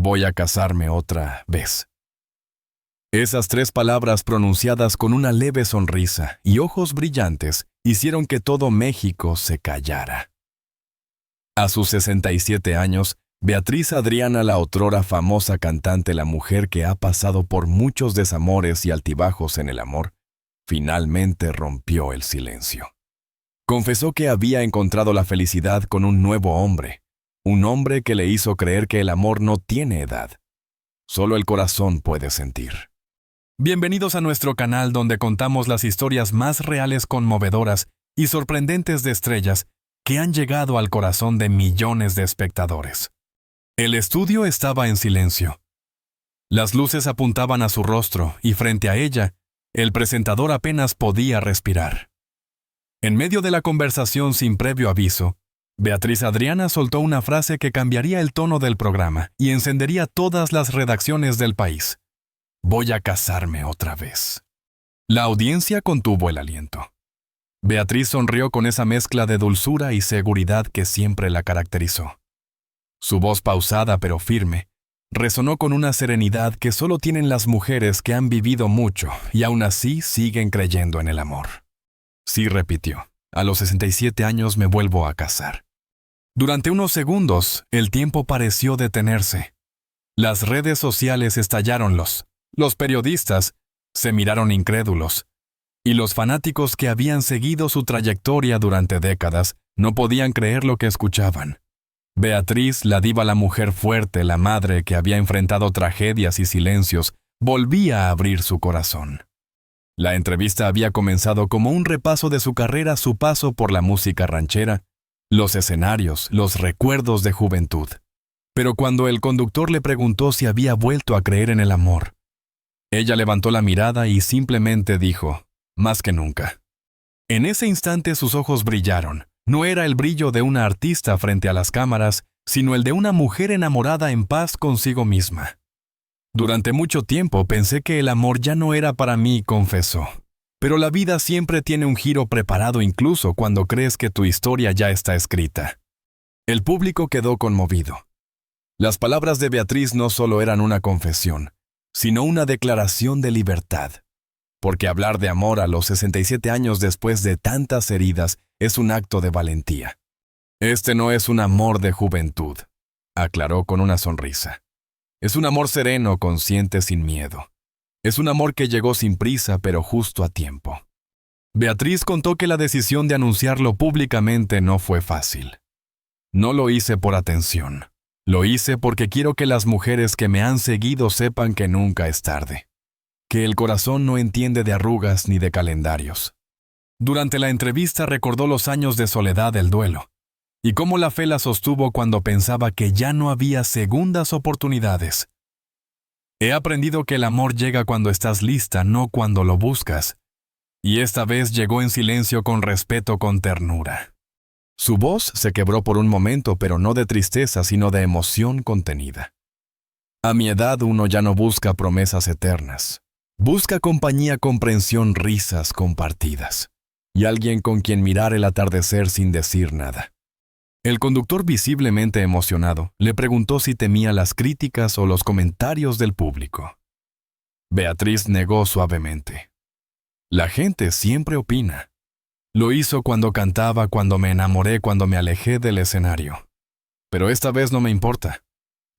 Voy a casarme otra vez. Esas 3 palabras pronunciadas con una leve sonrisa y ojos brillantes hicieron que todo México se callara. A sus 67 años, Beatriz Adriana, la otrora famosa cantante, la mujer que ha pasado por muchos desamores y altibajos en el amor, finalmente rompió el silencio. Confesó que había encontrado la felicidad con un nuevo hombre, un hombre que le hizo creer que el amor no tiene edad. Solo el corazón puede sentir. Bienvenidos a nuestro canal donde contamos las historias más reales, conmovedoras y sorprendentes de estrellas que han llegado al corazón de millones de espectadores. El estudio estaba en silencio. Las luces apuntaban a su rostro y frente a ella, el presentador apenas podía respirar. En medio de la conversación sin previo aviso, Beatriz Adriana soltó una frase que cambiaría el tono del programa y encendería todas las redacciones del país. Voy a casarme otra vez. La audiencia contuvo el aliento. Beatriz sonrió con esa mezcla de dulzura y seguridad que siempre la caracterizó. Su voz pausada pero firme resonó con una serenidad que solo tienen las mujeres que han vivido mucho y aún así siguen creyendo en el amor. Sí, repitió, a los 67 años me vuelvo a casar. Durante unos segundos, el tiempo pareció detenerse. Las redes sociales estallaron, los periodistas se miraron incrédulos, y los fanáticos que habían seguido su trayectoria durante décadas no podían creer lo que escuchaban. Beatriz, la diva, la mujer fuerte, la madre que había enfrentado tragedias y silencios, volvía a abrir su corazón. La entrevista había comenzado como un repaso de su carrera, su paso por la música ranchera, los escenarios, los recuerdos de juventud. Pero cuando el conductor le preguntó si había vuelto a creer en el amor, ella levantó la mirada y simplemente dijo, más que nunca. En ese instante sus ojos brillaron. No era el brillo de una artista frente a las cámaras, sino el de una mujer enamorada en paz consigo misma. Durante mucho tiempo pensé que el amor ya no era para mí, confesó. Pero la vida siempre tiene un giro preparado incluso cuando crees que tu historia ya está escrita. El público quedó conmovido. Las palabras de Beatriz no solo eran una confesión, sino una declaración de libertad. Porque hablar de amor a los 67 años después de tantas heridas es un acto de valentía. Este no es un amor de juventud, aclaró con una sonrisa. Es un amor sereno, consciente, sin miedo. Es un amor que llegó sin prisa, pero justo a tiempo. Beatriz contó que la decisión de anunciarlo públicamente no fue fácil. No lo hice por atención. Lo hice porque quiero que las mujeres que me han seguido sepan que nunca es tarde. Que el corazón no entiende de arrugas ni de calendarios. Durante la entrevista recordó los años de soledad del duelo, y cómo la fe la sostuvo cuando pensaba que ya no había segundas oportunidades. He aprendido que el amor llega cuando estás lista, no cuando lo buscas. Y esta vez llegó en silencio, con respeto, con ternura. Su voz se quebró por un momento, pero no de tristeza, sino de emoción contenida. A mi edad uno ya no busca promesas eternas. Busca compañía, comprensión, risas compartidas. Y alguien con quien mirar el atardecer sin decir nada. El conductor, visiblemente emocionado, le preguntó si temía las críticas o los comentarios del público. Beatriz negó suavemente. La gente siempre opina. Lo hizo cuando cantaba, cuando me enamoré, cuando me alejé del escenario. Pero esta vez no me importa.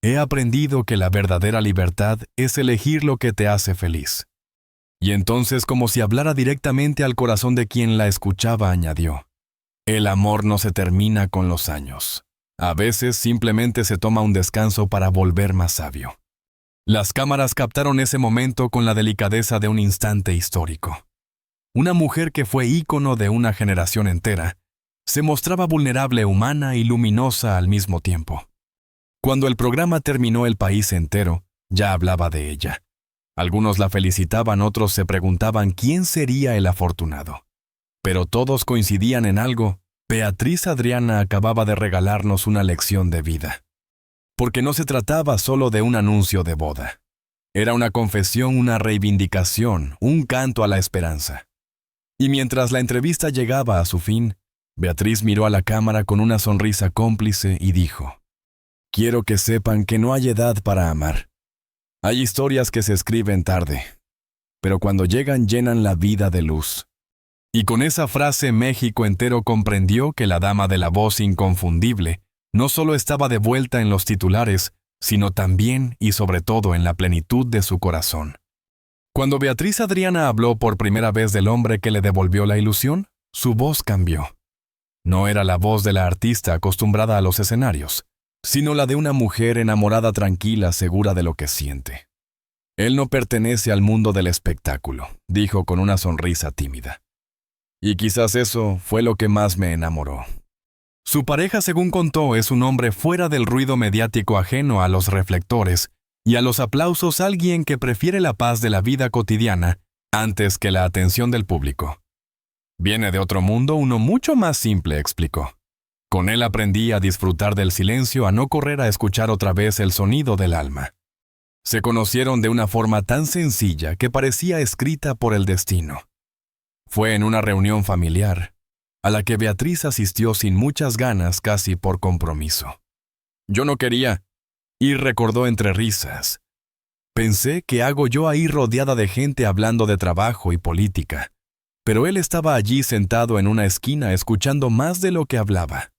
He aprendido que la verdadera libertad es elegir lo que te hace feliz. Y entonces, como si hablara directamente al corazón de quien la escuchaba, añadió: el amor no se termina con los años. A veces simplemente se toma un descanso para volver más sabio. Las cámaras captaron ese momento con la delicadeza de un instante histórico. Una mujer que fue ícono de una generación entera, se mostraba vulnerable, humana y luminosa al mismo tiempo. Cuando el programa terminó, el país entero ya hablaba de ella. Algunos la felicitaban, otros se preguntaban quién sería el afortunado. Pero todos coincidían en algo: Beatriz Adriana acababa de regalarnos una lección de vida. Porque no se trataba solo de un anuncio de boda. Era una confesión, una reivindicación, un canto a la esperanza. Y mientras la entrevista llegaba a su fin, Beatriz miró a la cámara con una sonrisa cómplice y dijo: Quiero que sepan que no hay edad para amar. Hay historias que se escriben tarde, pero cuando llegan llenan la vida de luz. Y con esa frase México entero comprendió que la dama de la voz inconfundible no solo estaba de vuelta en los titulares, sino también y sobre todo en la plenitud de su corazón. Cuando Beatriz Adriana habló por primera vez del hombre que le devolvió la ilusión, su voz cambió. No era la voz de la artista acostumbrada a los escenarios, sino la de una mujer enamorada, tranquila, segura de lo que siente. Él no pertenece al mundo del espectáculo, dijo con una sonrisa tímida. Y quizás eso fue lo que más me enamoró. Su pareja, según contó, es un hombre fuera del ruido mediático, ajeno a los reflectores y a los aplausos, alguien que prefiere la paz de la vida cotidiana antes que la atención del público. Viene de otro mundo, uno mucho más simple, explicó. Con él aprendí a disfrutar del silencio, a no correr a escuchar otra vez el sonido del alma. Se conocieron de una forma tan sencilla que parecía escrita por el destino. Fue en una reunión familiar, a la que Beatriz asistió sin muchas ganas, casi por compromiso. Yo no quería, y recordó entre risas. Pensé, ¿qué hago yo ahí rodeada de gente hablando de trabajo y política? Pero él estaba allí sentado en una esquina escuchando más de lo que hablaba.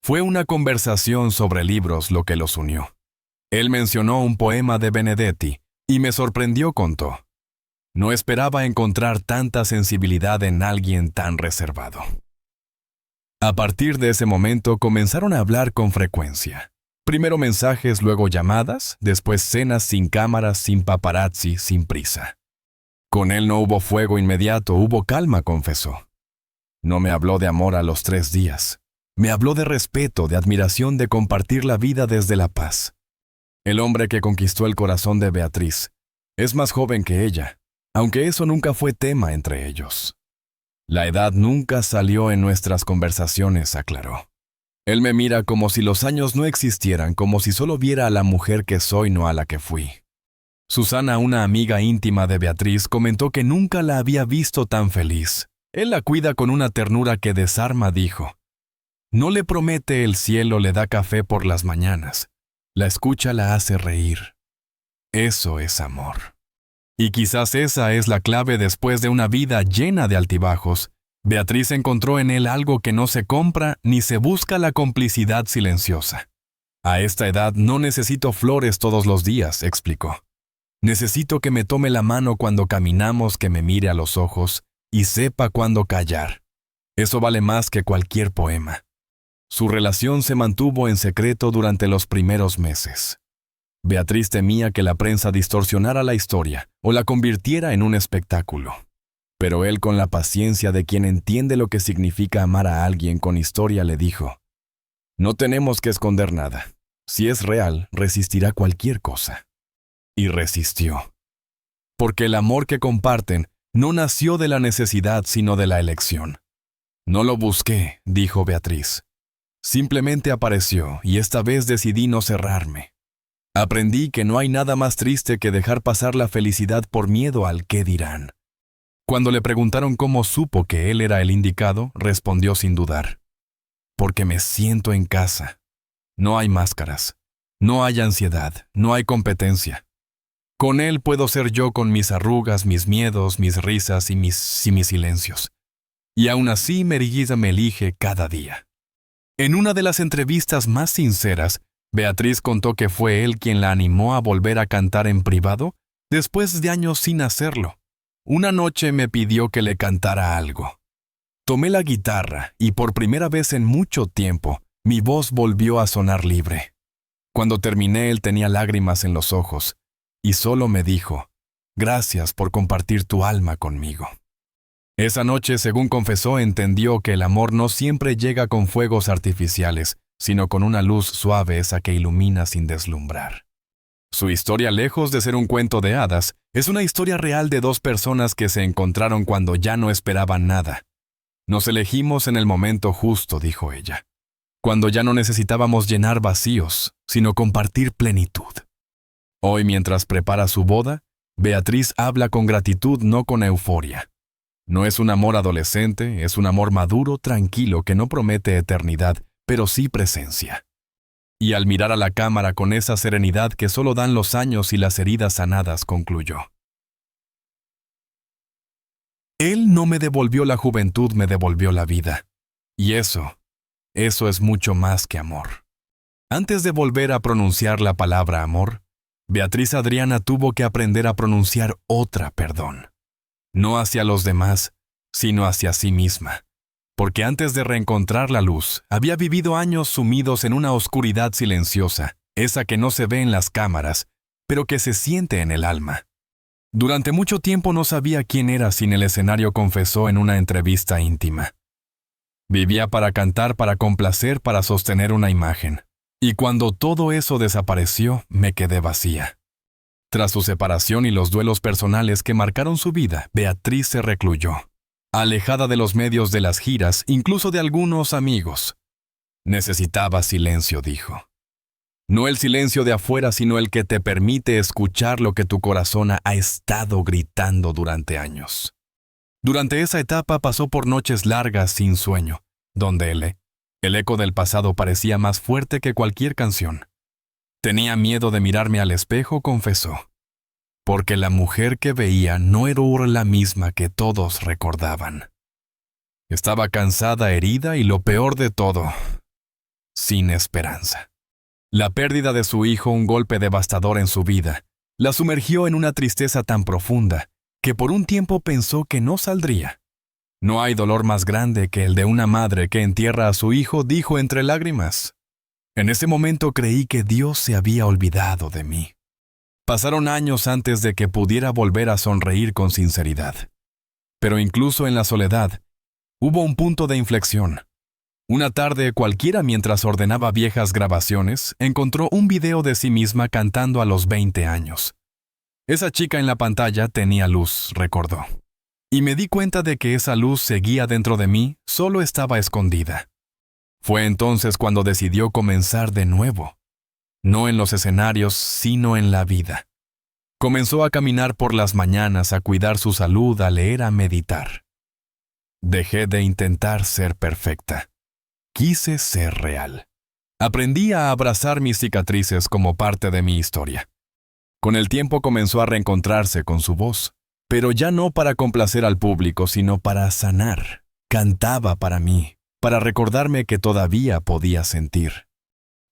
Fue una conversación sobre libros lo que los unió. Él mencionó un poema de Benedetti y me sorprendió, contó. No esperaba encontrar tanta sensibilidad en alguien tan reservado. A partir de ese momento comenzaron a hablar con frecuencia. Primero mensajes, luego llamadas, después cenas sin cámaras, sin paparazzi, sin prisa. Con él no hubo fuego inmediato, hubo calma, confesó. No me habló de amor a los 3 días. Me habló de respeto, de admiración, de compartir la vida desde la paz. El hombre que conquistó el corazón de Beatriz es más joven que ella, aunque eso nunca fue tema entre ellos. La edad nunca salió en nuestras conversaciones, aclaró. Él me mira como si los años no existieran, como si solo viera a la mujer que soy, no a la que fui. Susana, una amiga íntima de Beatriz, comentó que nunca la había visto tan feliz. Él la cuida con una ternura que desarma, dijo. No le promete el cielo, le da café por las mañanas. La escucha, la hace reír. Eso es amor. Y quizás esa es la clave después de una vida llena de altibajos. Beatriz encontró en él algo que no se compra ni se busca, la complicidad silenciosa. A esta edad no necesito flores todos los días, explicó. Necesito que me tome la mano cuando caminamos, que me mire a los ojos y sepa cuándo callar. Eso vale más que cualquier poema. Su relación se mantuvo en secreto durante los primeros meses. Beatriz temía que la prensa distorsionara la historia o la convirtiera en un espectáculo. Pero él, con la paciencia de quien entiende lo que significa amar a alguien con historia, le dijo: no tenemos que esconder nada. Si es real, resistirá cualquier cosa. Y resistió. Porque el amor que comparten no nació de la necesidad, sino de la elección. No lo busqué, dijo Beatriz. Simplemente apareció, y esta vez decidí no cerrarme. Aprendí que no hay nada más triste que dejar pasar la felicidad por miedo al qué dirán. Cuando le preguntaron cómo supo que él era el indicado, respondió sin dudar. Porque me siento en casa. No hay máscaras, no hay ansiedad, no hay competencia. Con él puedo ser yo, con mis arrugas, mis miedos, mis risas y mis silencios. Y aún así Meriguiza me elige cada día. En una de las entrevistas más sinceras, Beatriz contó que fue él quien la animó a volver a cantar en privado después de años sin hacerlo. Una noche me pidió que le cantara algo. Tomé la guitarra y por primera vez en mucho tiempo, mi voz volvió a sonar libre. Cuando terminé, él tenía lágrimas en los ojos y solo me dijo: gracias por compartir tu alma conmigo. Esa noche, según confesó, entendió que el amor no siempre llega con fuegos artificiales, sino con una luz suave, esa que ilumina sin deslumbrar. Su historia, lejos de ser un cuento de hadas, es una historia real de 2 personas que se encontraron cuando ya no esperaban nada. Nos elegimos en el momento justo, dijo ella, cuando ya no necesitábamos llenar vacíos, sino compartir plenitud. Hoy, mientras prepara su boda, Beatriz habla con gratitud, no con euforia. No es un amor adolescente, es un amor maduro, tranquilo, que no promete eternidad, pero sí presencia. Y al mirar a la cámara con esa serenidad que solo dan los años y las heridas sanadas, concluyó: Él no me devolvió la juventud, me devolvió la vida. Y eso es mucho más que amor. Antes de volver a pronunciar la palabra amor, Beatriz Adriana tuvo que aprender a pronunciar otra perdón. No hacia los demás, sino hacia sí misma. Porque antes de reencontrar la luz, había vivido años sumidos en una oscuridad silenciosa, esa que no se ve en las cámaras, pero que se siente en el alma. Durante mucho tiempo no sabía quién era, sin el escenario, confesó en una entrevista íntima. Vivía para cantar, para complacer, para sostener una imagen. Y cuando todo eso desapareció, me quedé vacía. Tras su separación y los duelos personales que marcaron su vida, Beatriz se recluyó, alejada de los medios, de las giras, incluso de algunos amigos. Necesitaba silencio, dijo. No el silencio de afuera, sino el que te permite escuchar lo que tu corazón ha estado gritando durante años. Durante esa etapa pasó por noches largas sin sueño, donde el eco del pasado parecía más fuerte que cualquier canción. Tenía miedo de mirarme al espejo, confesó, porque la mujer que veía no era la misma que todos recordaban. Estaba cansada, herida y, lo peor de todo, sin esperanza. La pérdida de su hijo, un golpe devastador en su vida, la sumergió en una tristeza tan profunda que por un tiempo pensó que no saldría. No hay dolor más grande que el de una madre que entierra a su hijo, dijo entre lágrimas. En ese momento creí que Dios se había olvidado de mí. Pasaron años antes de que pudiera volver a sonreír con sinceridad. Pero incluso en la soledad, hubo un punto de inflexión. Una tarde cualquiera, mientras ordenaba viejas grabaciones, encontró un video de sí misma cantando a los 20 años. Esa chica en la pantalla tenía luz, recordó. Y me di cuenta de que esa luz seguía dentro de mí, solo estaba escondida. Fue entonces cuando decidió comenzar de nuevo. No en los escenarios, sino en la vida. Comenzó a caminar por las mañanas, a cuidar su salud, a leer, a meditar. Dejé de intentar ser perfecta. Quise ser real. Aprendí a abrazar mis cicatrices como parte de mi historia. Con el tiempo comenzó a reencontrarse con su voz, pero ya no para complacer al público, sino para sanar. Cantaba para mí, para recordarme que todavía podía sentir.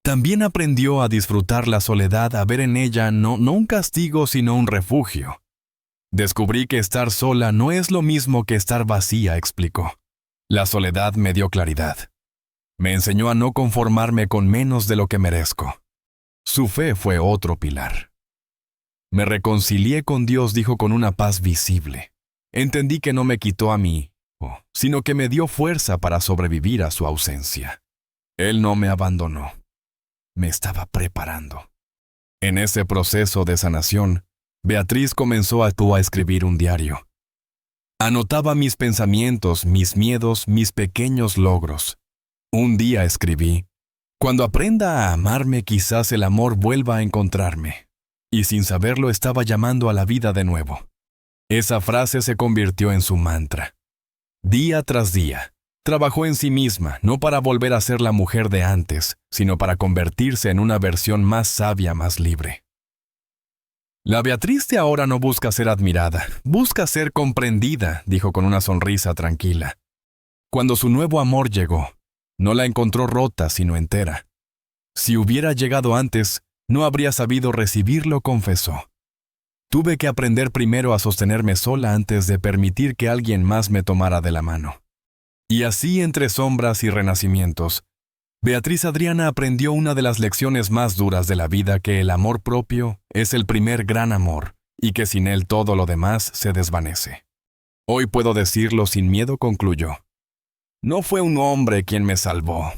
También aprendió a disfrutar la soledad, a ver en ella no un castigo, sino un refugio. Descubrí que estar sola no es lo mismo que estar vacía, explicó. La soledad me dio claridad. Me enseñó a no conformarme con menos de lo que merezco. Su fe fue otro pilar. Me reconcilié con Dios, dijo, con una paz visible. Entendí que no me quitó a mí, sino que me dio fuerza para sobrevivir a su ausencia. Él no me abandonó. Me estaba preparando. En ese proceso de sanación, Beatriz comenzó a escribir un diario. Anotaba mis pensamientos, mis miedos, mis pequeños logros. Un día escribí: cuando aprenda a amarme, quizás el amor vuelva a encontrarme. Y sin saberlo estaba llamando a la vida de nuevo. Esa frase se convirtió en su mantra. Día tras día, trabajó en sí misma, no para volver a ser la mujer de antes, sino para convertirse en una versión más sabia, más libre. La Beatriz de ahora no busca ser admirada, busca ser comprendida, dijo con una sonrisa tranquila. Cuando su nuevo amor llegó, no la encontró rota, sino entera. Si hubiera llegado antes, no habría sabido recibirlo, confesó. Tuve que aprender primero a sostenerme sola antes de permitir que alguien más me tomara de la mano. Y así, entre sombras y renacimientos, Beatriz Adriana aprendió una de las lecciones más duras de la vida, que el amor propio es el primer gran amor y que sin él todo lo demás se desvanece. Hoy puedo decirlo sin miedo, concluyó. No fue un hombre quien me salvó.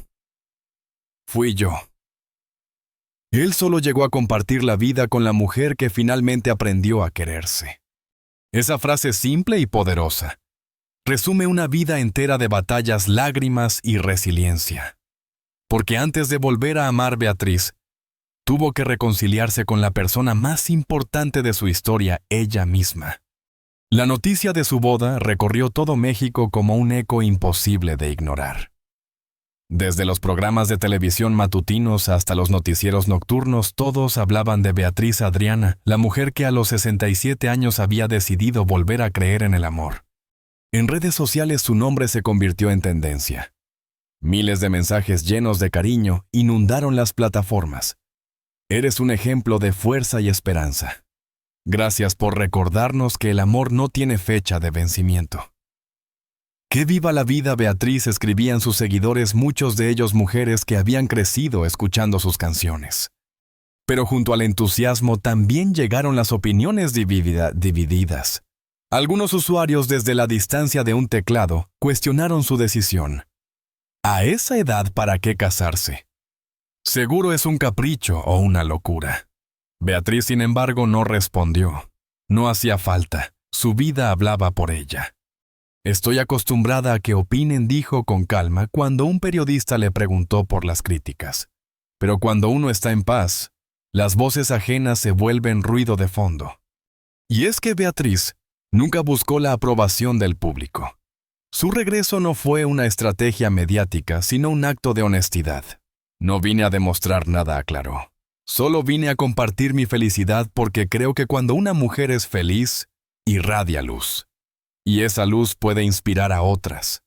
Fui yo. Él solo llegó a compartir la vida con la mujer que finalmente aprendió a quererse. Esa frase simple y poderosa resume una vida entera de batallas, lágrimas y resiliencia. Porque antes de volver a amar, Beatriz tuvo que reconciliarse con la persona más importante de su historia, ella misma. La noticia de su boda recorrió todo México como un eco imposible de ignorar. Desde los programas de televisión matutinos hasta los noticieros nocturnos, todos hablaban de Beatriz Adriana, la mujer que a los 67 años había decidido volver a creer en el amor. En redes sociales su nombre se convirtió en tendencia. Miles de mensajes llenos de cariño inundaron las plataformas. Eres un ejemplo de fuerza y esperanza. Gracias por recordarnos que el amor no tiene fecha de vencimiento. ¡Que viva la vida, Beatriz!, escribían sus seguidores, muchos de ellos mujeres que habían crecido escuchando sus canciones. Pero junto al entusiasmo también llegaron las opiniones divididas. Algunos usuarios desde la distancia de un teclado cuestionaron su decisión. ¿A esa edad para qué casarse? Seguro es un capricho o una locura. Beatriz, sin embargo, no respondió. No hacía falta. Su vida hablaba por ella. Estoy acostumbrada a que opinen, dijo con calma cuando un periodista le preguntó por las críticas. Pero cuando uno está en paz, las voces ajenas se vuelven ruido de fondo. Y es que Beatriz nunca buscó la aprobación del público. Su regreso no fue una estrategia mediática, sino un acto de honestidad. No vine a demostrar nada, aclaró. Solo vine a compartir mi felicidad porque creo que cuando una mujer es feliz, irradia luz. Y esa luz puede inspirar a otras.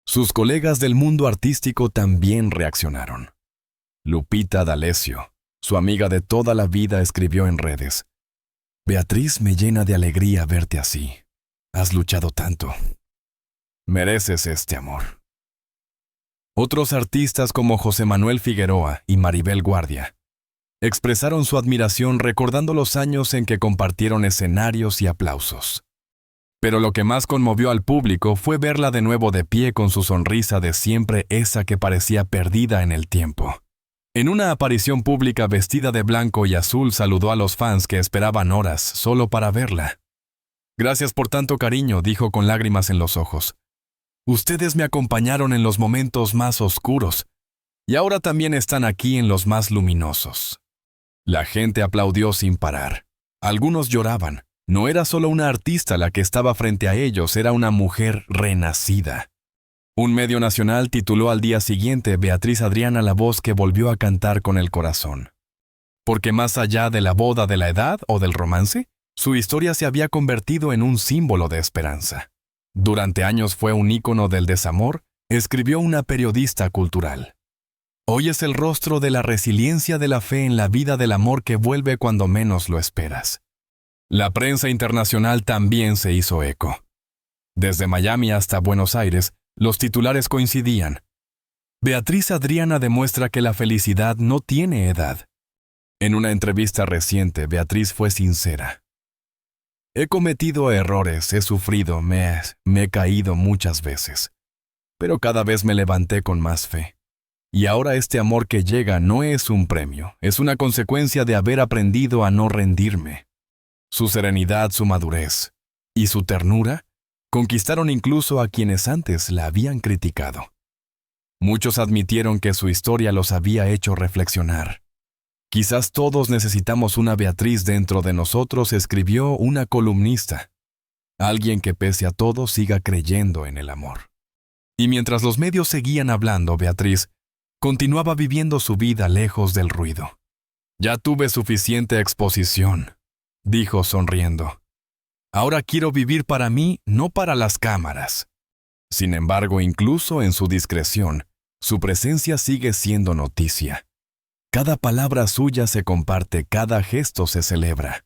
Sus colegas del mundo artístico también reaccionaron. Lupita D'Alessio, su amiga de toda la vida, escribió en redes: Beatriz, me llena de alegría verte así. Has luchado tanto. Mereces este amor. Otros artistas como José Manuel Figueroa y Maribel Guardia expresaron su admiración recordando los años en que compartieron escenarios y aplausos. Pero lo que más conmovió al público fue verla de nuevo de pie con su sonrisa de siempre, esa que parecía perdida en el tiempo. En una aparición pública vestida de blanco y azul saludó a los fans que esperaban horas solo para verla. Gracias por tanto cariño, dijo con lágrimas en los ojos. Ustedes me acompañaron en los momentos más oscuros y ahora también están aquí en los más luminosos. La gente aplaudió sin parar. Algunos lloraban. No era solo una artista la que estaba frente a ellos, era una mujer renacida. Un medio nacional tituló al día siguiente: Beatriz Adriana, la voz que volvió a cantar con el corazón. Porque más allá de la boda, de la edad o del romance, su historia se había convertido en un símbolo de esperanza. Durante años fue un ícono del desamor, escribió una periodista cultural. Hoy es el rostro de la resiliencia, de la fe en la vida, del amor que vuelve cuando menos lo esperas. La prensa internacional también se hizo eco. Desde Miami hasta Buenos Aires, los titulares coincidían. Beatriz Adriana demuestra que la felicidad no tiene edad. En una entrevista reciente, Beatriz fue sincera. He cometido errores, he sufrido, me he caído muchas veces. Pero cada vez me levanté con más fe. Y ahora este amor que llega no es un premio, es una consecuencia de haber aprendido a no rendirme. Su serenidad, su madurez y su ternura conquistaron incluso a quienes antes la habían criticado. Muchos admitieron que su historia los había hecho reflexionar. Quizás todos necesitamos una Beatriz dentro de nosotros, escribió una columnista. Alguien que pese a todo siga creyendo en el amor. Y mientras los medios seguían hablando, Beatriz continuaba viviendo su vida lejos del ruido. Ya tuve suficiente exposición, dijo sonriendo. Ahora quiero vivir para mí, no para las cámaras. Sin embargo, incluso en su discreción, su presencia sigue siendo noticia. Cada palabra suya se comparte, cada gesto se celebra.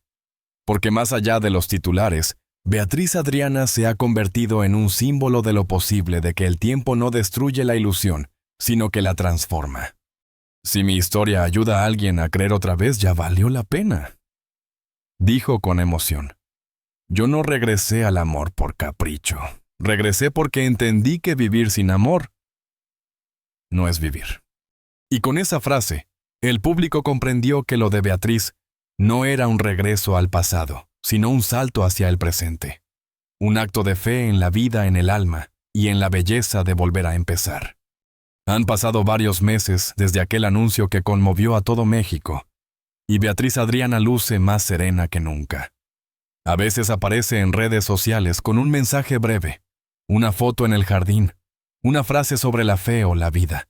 Porque más allá de los titulares, Beatriz Adriana se ha convertido en un símbolo de lo posible, de que el tiempo no destruye la ilusión, sino que la transforma. Si mi historia ayuda a alguien a creer otra vez, ya valió la pena, dijo con emoción. Yo no regresé al amor por capricho. Regresé porque entendí que vivir sin amor no es vivir. Y con esa frase, el público comprendió que lo de Beatriz no era un regreso al pasado, sino un salto hacia el presente. Un acto de fe en la vida, en el alma y en la belleza de volver a empezar. Han pasado varios meses desde aquel anuncio que conmovió a todo México, y Beatriz Adriana luce más serena que nunca. A veces aparece en redes sociales con un mensaje breve, una foto en el jardín, una frase sobre la fe o la vida.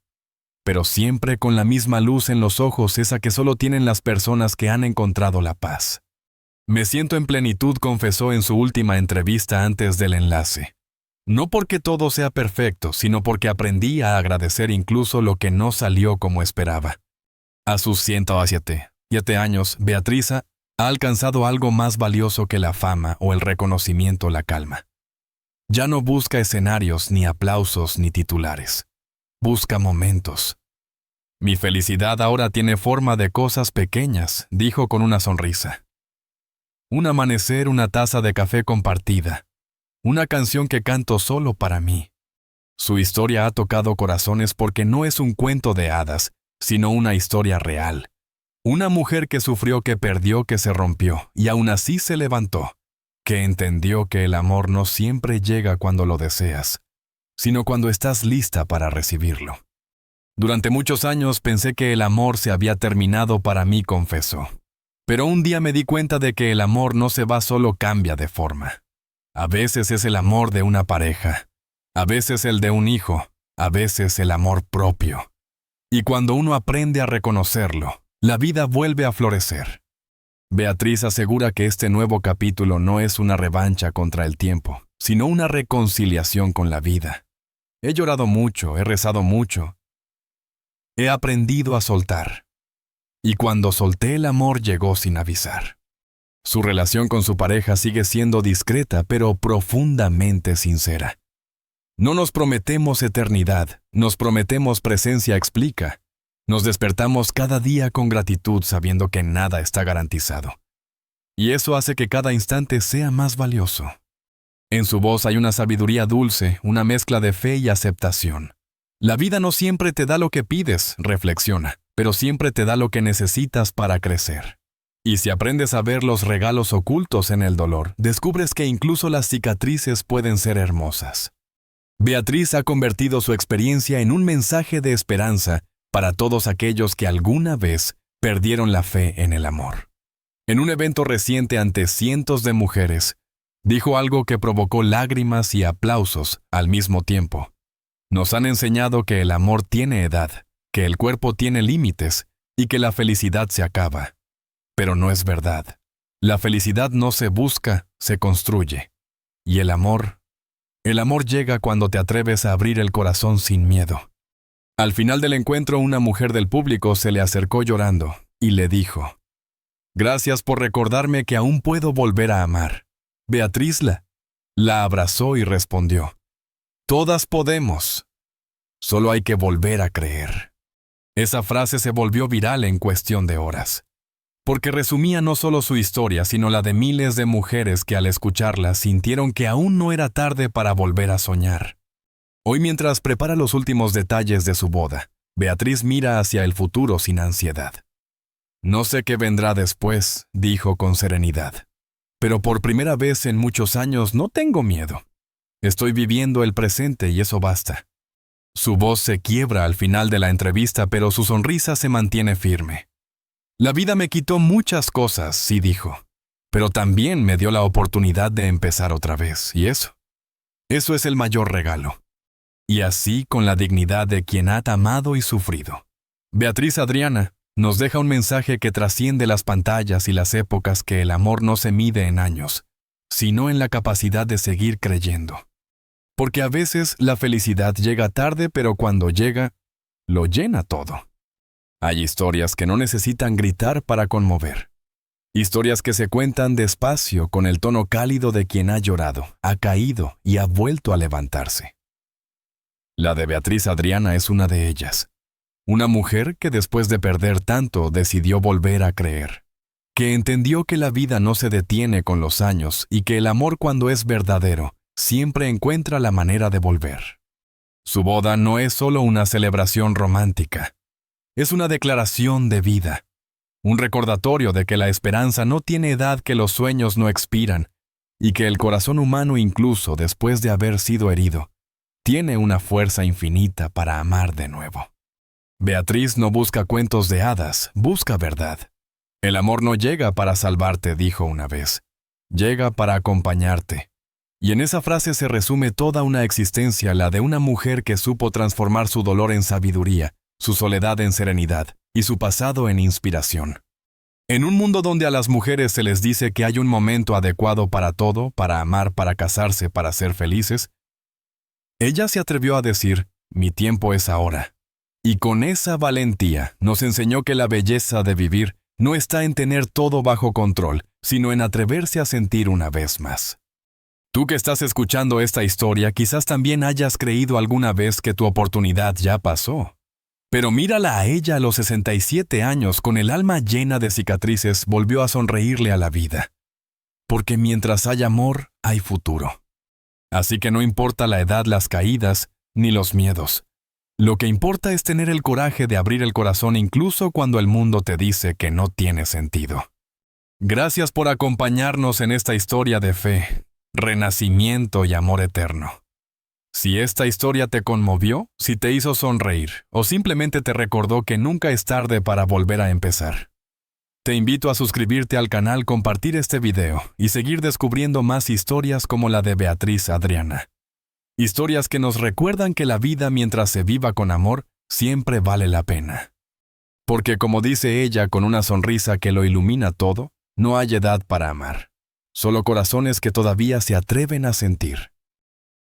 pero siempre con la misma luz en los ojos, esa que solo tienen las personas que han encontrado la paz. Me siento en plenitud, confesó en su última entrevista antes del enlace. No porque todo sea perfecto, sino porque aprendí a agradecer incluso lo que no salió como esperaba. A sus 107 años, Beatriz ha alcanzado algo más valioso que la fama o el reconocimiento, la calma. Ya no busca escenarios, ni aplausos, ni titulares. Busca momentos. Mi felicidad ahora tiene forma de cosas pequeñas, dijo con una sonrisa. Un amanecer, una taza de café compartida, una canción que canto solo para mí. Su historia ha tocado corazones porque no es un cuento de hadas, sino una historia real. Una mujer que sufrió, que perdió, que se rompió, y aún así se levantó, que entendió que el amor no siempre llega cuando lo deseas, sino cuando estás lista para recibirlo. Durante muchos años pensé que el amor se había terminado para mí, confesó. Pero un día me di cuenta de que el amor no se va, solo cambia de forma. A veces es el amor de una pareja, a veces el de un hijo, a veces el amor propio. Y cuando uno aprende a reconocerlo, la vida vuelve a florecer. Beatriz asegura que este nuevo capítulo no es una revancha contra el tiempo, sino una reconciliación con la vida. He llorado mucho, he rezado mucho. He aprendido a soltar. Y cuando solté, el amor llegó sin avisar. Su relación con su pareja sigue siendo discreta, pero profundamente sincera. No nos prometemos eternidad, nos prometemos presencia, explica. Nos despertamos cada día con gratitud, sabiendo que nada está garantizado. Y eso hace que cada instante sea más valioso. En su voz hay una sabiduría dulce, una mezcla de fe y aceptación. La vida no siempre te da lo que pides, reflexiona, pero siempre te da lo que necesitas para crecer. Y si aprendes a ver los regalos ocultos en el dolor, descubres que incluso las cicatrices pueden ser hermosas. Beatriz ha convertido su experiencia en un mensaje de esperanza para todos aquellos que alguna vez perdieron la fe en el amor. En un evento reciente ante cientos de mujeres, dijo algo que provocó lágrimas y aplausos al mismo tiempo. Nos han enseñado que el amor tiene edad, que el cuerpo tiene límites y que la felicidad se acaba. Pero no es verdad. La felicidad no se busca, se construye. Y el amor llega cuando te atreves a abrir el corazón sin miedo. Al final del encuentro, una mujer del público se le acercó llorando y le dijo: «Gracias por recordarme que aún puedo volver a amar». Beatriz la abrazó y respondió: «Todas podemos. Solo hay que volver a creer». Esa frase se volvió viral en cuestión de horas, porque resumía no solo su historia, sino la de miles de mujeres que al escucharla sintieron que aún no era tarde para volver a soñar. Hoy, mientras prepara los últimos detalles de su boda, Beatriz mira hacia el futuro sin ansiedad. «No sé qué vendrá después», dijo con serenidad. «Pero por primera vez en muchos años no tengo miedo. Estoy viviendo el presente y eso basta». Su voz se quiebra al final de la entrevista, pero su sonrisa se mantiene firme. «La vida me quitó muchas cosas», sí dijo, «pero también me dio la oportunidad de empezar otra vez, y eso es el mayor regalo». Y así con la dignidad de quien ha amado y sufrido. Beatriz Adriana nos deja un mensaje que trasciende las pantallas y las épocas, que el amor no se mide en años, sino en la capacidad de seguir creyendo. Porque a veces la felicidad llega tarde, pero cuando llega, lo llena todo. Hay historias que no necesitan gritar para conmover. Historias que se cuentan despacio, con el tono cálido de quien ha llorado, ha caído y ha vuelto a levantarse. La de Beatriz Adriana es una de ellas. Una mujer que después de perder tanto decidió volver a creer. Que entendió que la vida no se detiene con los años y que el amor, cuando es verdadero, siempre encuentra la manera de volver. Su boda no es solo una celebración romántica. Es una declaración de vida. Un recordatorio de que la esperanza no tiene edad, que los sueños no expiran y que el corazón humano, incluso después de haber sido herido, tiene una fuerza infinita para amar de nuevo. Beatriz no busca cuentos de hadas, busca verdad. El amor no llega para salvarte, dijo una vez. Llega para acompañarte. Y en esa frase se resume toda una existencia, la de una mujer que supo transformar su dolor en sabiduría su soledad en serenidad y su pasado en inspiración. En un mundo donde a las mujeres se les dice que hay un momento adecuado para todo, para amar, para casarse, para ser felices, ella se atrevió a decir, mi tiempo es ahora. Y con esa valentía nos enseñó que la belleza de vivir no está en tener todo bajo control, sino en atreverse a sentir una vez más. Tú que estás escuchando esta historia, quizás también hayas creído alguna vez que tu oportunidad ya pasó. Pero mírala a ella a los 67 años, con el alma llena de cicatrices, volvió a sonreírle a la vida. Porque mientras hay amor, hay futuro. Así que no importa la edad, las caídas, ni los miedos. Lo que importa es tener el coraje de abrir el corazón incluso cuando el mundo te dice que no tiene sentido. Gracias por acompañarnos en esta historia de fe, renacimiento y amor eterno. Si esta historia te conmovió, si te hizo sonreír o simplemente te recordó que nunca es tarde para volver a empezar, te invito a suscribirte al canal, compartir este video y seguir descubriendo más historias como la de Beatriz Adriana. Historias que nos recuerdan que la vida mientras se viva con amor siempre vale la pena. Porque como dice ella con una sonrisa que lo ilumina todo, no hay edad para amar. Solo corazones que todavía se atreven a sentir.